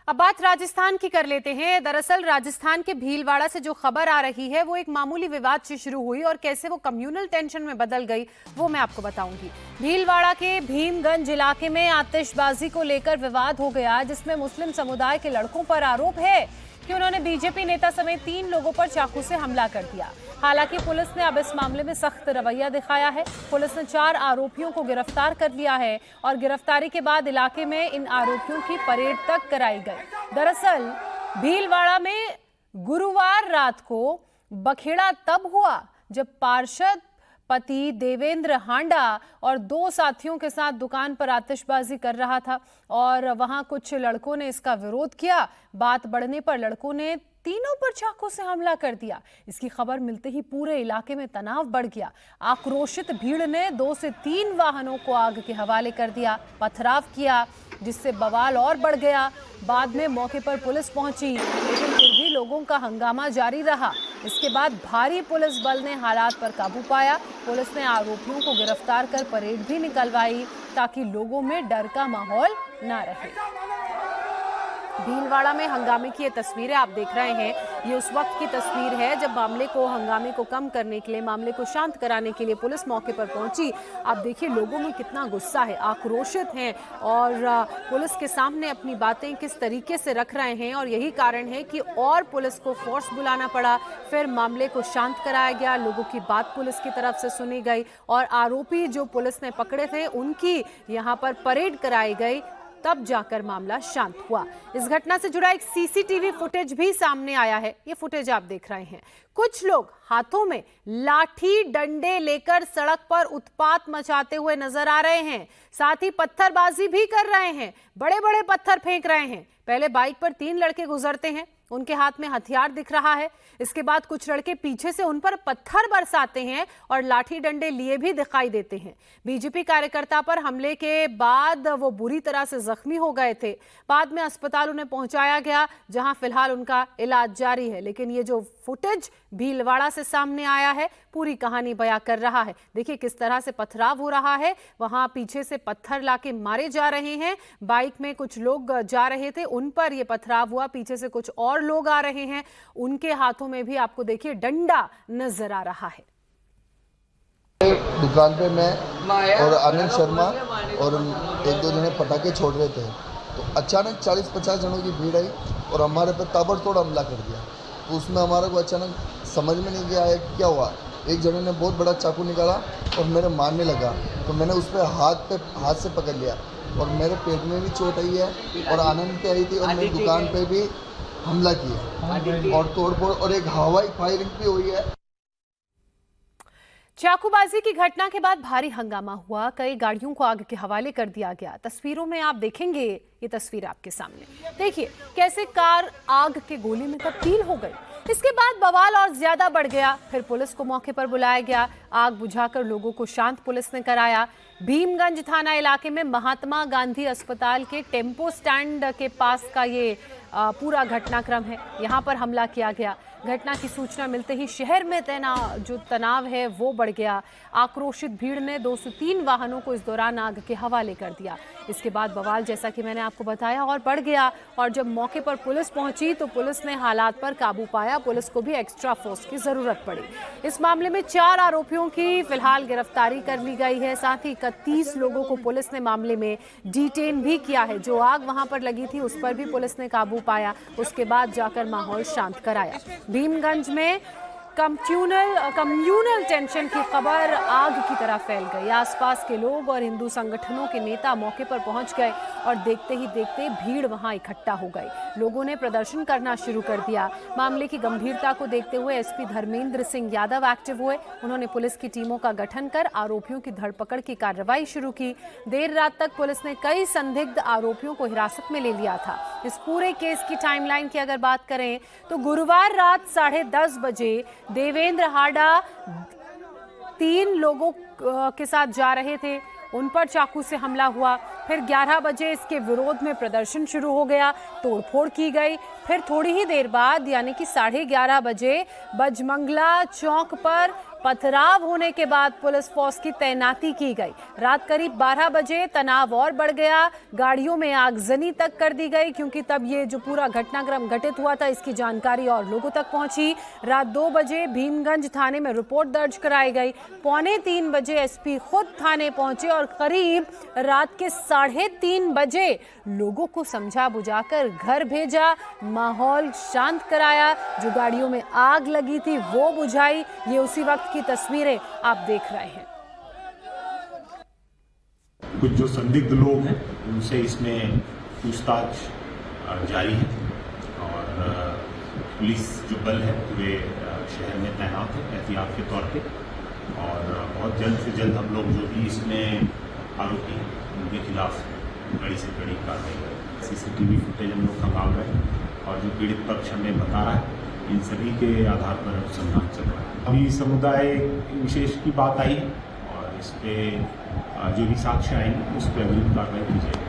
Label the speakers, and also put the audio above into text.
Speaker 1: अब बात राजस्थान की कर लेते हैं। दरअसल राजस्थान के भीलवाड़ा से जो खबर आ रही है वो एक मामूली विवाद से शुरू हुई और कैसे वो कम्युनल टेंशन में बदल गई वो मैं आपको बताऊंगी। भीलवाड़ा के भीमगंज इलाके में आतिशबाजी को लेकर विवाद हो गया, जिसमें मुस्लिम समुदाय के लड़कों पर आरोप है कि उन्होंने बीजेपी नेता समेत 3 लोगों पर चाकू से हमला कर दिया। हालांकि पुलिस ने अब इस मामले में सख्त रवैया दिखाया है। पुलिस ने 4 आरोपियों को गिरफ्तार कर लिया है और गिरफ्तारी के बाद इलाके में इन आरोपियों की परेड तक कराई गई। दरअसल भीलवाड़ा में गुरुवार रात को बखेड़ा तब हुआ जब पार्षद पति देवेंद्र हांडा और 2 साथियों के साथ दुकान पर आतिशबाजी कर रहा था और वहां कुछ लड़कों ने इसका विरोध किया। बात बढ़ने पर लड़कों ने तीनों पर चाकू से हमला कर दिया। इसकी खबर मिलते ही पूरे इलाके में तनाव बढ़ गया। आक्रोशित भीड़ ने 2 से 3 वाहनों को आग के हवाले कर दिया, पथराव किया, जिससे बवाल और बढ़ गया। बाद में मौके पर पुलिस पहुंची, लेकिन फिर भी लोगों का हंगामा जारी रहा। इसके बाद भारी पुलिस बल ने हालात पर काबू पाया। पुलिस ने आरोपियों को गिरफ्तार कर परेड भी निकलवाई ताकि लोगों में डर का माहौल न रहे। भीलवाड़ा में हंगामे की ये तस्वीरें आप देख रहे हैं। ये उस वक्त की तस्वीर है जब हंगामे को कम करने के लिए, मामले को शांत कराने के लिए पुलिस मौके पर पहुंची। आप देखिए लोगों में कितना गुस्सा है, आक्रोशित हैं और पुलिस के सामने अपनी बातें किस तरीके से रख रहे हैं। और यही कारण है कि और पुलिस को फोर्स बुलाना पड़ा, फिर मामले को शांत कराया गया, लोगों की बात पुलिस की तरफ से सुनी गई और आरोपी जो पुलिस ने पकड़े थे उनकी यहाँ पर परेड कराई गई। तब जाकर मामला शांत हुआ। इस घटना से जुड़ा एक सीसीटीवी फुटेज भी सामने आया है। ये फुटेज आप देख रहे हैं। कुछ लोग हाथों में लाठी डंडे लेकर सड़क पर उत्पात मचाते हुए नजर आ रहे हैं। साथ ही पत्थरबाजी भी कर रहे हैं, बड़े बड़े पत्थर फेंक रहे हैं। पहले बाइक पर 3 लड़के गुजरते हैं, उनके हाथ में हथियार दिख रहा है। इसके बाद कुछ लड़के पीछे से उन पर पत्थर बरसाते हैं और लाठी डंडे लिए भी दिखाई देते हैं। बीजेपी कार्यकर्ता पर हमले के बाद वो बुरी तरह से जख्मी हो गए थे। बाद में अस्पताल उन्हें पहुंचाया गया, जहां फिलहाल उनका इलाज जारी है। लेकिन ये जो फुटेज भीलवाड़ा से सामने आया है पूरी कहानी बयां कर रहा है। देखिए किस तरह से पथराव हो रहा है। वहां पीछे से पत्थर लाके मारे जा रहे हैं। बाइक में कुछ लोग जा रहे थे, उन पर यह पथराव हुआ। पीछे से कुछ और लोग आ रहे हैं, उनके हाथों में भी आपको देखिए डंडा नजर आ रहा है।
Speaker 2: दुकान पे मैं और आनंद शर्मा और 1-2 जने पटाखे छोड़ रहे थे, तो अचानक 40-50 जनों की भीड़ आई और हमारे पे ताबड़तोड़ हमला कर दिया। तो उसमें हमारे को अचानक समझ में नहीं गया है क्या हुआ। एक जने ने बहुत बड़ा चाकू निकाला और मेरे मारने लगा, तो मैंने उस पर हाथ से पकड़ लिया और मेरे पेट में भी चोट आई है और आनंद पे आई थी और मेरी दुकान पे भी हमला किया और तोड़फोड़ और एक हवाई फायरिंग भी हुई है।
Speaker 1: चाकूबाजी की घटना के बाद भारी हंगामा हुआ, कई गाड़ियों को आग के हवाले कर दिया गया। तस्वीरों में आप देखेंगे, ये तस्वीर आपके सामने देखिए कैसे कार आग के गोले में तब्दील हो गई। इसके बाद बवाल और ज्यादा बढ़ गया। फिर पुलिस को मौके पर बुलाया गया, आग बुझाकर लोगों को शांत पुलिस ने कराया। भीमगंज थाना इलाके में महात्मा गांधी अस्पताल के टेम्पो स्टैंड के पास का ये पूरा घटनाक्रम है। यहाँ पर हमला किया गया। घटना की सूचना मिलते ही शहर में तनाव है वो बढ़ गया। आक्रोशित भीड़ ने 2 से 3 वाहनों को इस दौरान आग के हवाले कर दिया। इसके बाद बवाल, जैसा कि मैंने आपको बताया, और बढ़ गया और जब मौके पर पुलिस पहुंची तो पुलिस ने हालात पर काबू पाया। पुलिस को भी एक्स्ट्रा फोर्स की जरूरत पड़ी। इस मामले में 4 आरोपियों की फिलहाल गिरफ्तारी कर ली गई है। साथ ही 31 लोगों को पुलिस ने मामले में डिटेन भी किया है। जो आग वहां पर लगी थी उस पर भी पुलिस ने काबू पाया। उसके बाद जाकर माहौल शांत कराया। भीमगंज में कम्युनल टेंशन की खबर आग की तरह फैल गई। आसपास के लोग और हिंदू संगठनों के नेता मौके पर पहुंच गए और देखते ही देखते भीड़ वहां इकट्ठा हो गई। लोगों ने प्रदर्शन करना शुरू कर दिया। मामले की गंभीरता को देखते हुए एसपी धर्मेंद्र सिंह यादव एक्टिव हुए। उन्होंने पुलिस की टीमों का गठन कर आरोपियों की धरपकड़ की कार्रवाई शुरू की। देर रात तक पुलिस ने कई संदिग्ध आरोपियों को हिरासत में ले लिया था। इस पूरे केस की टाइमलाइन की अगर बात करें तो गुरुवार रात 10:30 बजे देवेंद्र हांडा 3 लोगों के साथ जा रहे थे, उन पर चाकू से हमला हुआ। फिर 11 बजे इसके विरोध में प्रदर्शन शुरू हो गया, तोड़फोड़ की गई। फिर थोड़ी ही देर बाद यानी कि 11:30 बजे बजमंगला चौक पर पथराव होने के बाद पुलिस फोर्स की तैनाती की गई। रात करीब 12 बजे तनाव और बढ़ गया, गाड़ियों में आगजनी तक कर दी गई क्योंकि तब ये जो पूरा घटनाक्रम घटित हुआ था इसकी जानकारी और लोगों तक पहुंची। रात 2 बजे भीमगंज थाने में रिपोर्ट दर्ज कराई गई। 2:45 बजे एसपी खुद थाने पहुंचे और करीब रात के 3:30 बजे लोगों को समझा बुझाकर घर भेजा, माहौल शांत कराया। जो गाड़ियों में आग लगी थी वो बुझाई। ये उसी वक्त की तस्वीरें आप देख रहे हैं।
Speaker 3: कुछ जो संदिग्ध लोग हैं उनसे इसमें पूछताछ जारी है और पुलिस जो बल है वे शहर में तैनात है एहतियात के तौर पे और बहुत जल्द से जल्द हम लोग जो भी इसमें आरोपी हैं उनके खिलाफ कड़ी से कड़ी कार्रवाई करें। सीसीटीवी फुटेज हम लोग खंगाल रहे हैं और जो पीड़ित पक्ष हमें बता रहा है इन सभी के आधार पर अनुसंधान चल रहा है। अभी समुदाय विशेष की बात आई है और इस पे जो भी साक्ष्य आएंगे उस पर अग्रिम कार्रवाई की जाएगी।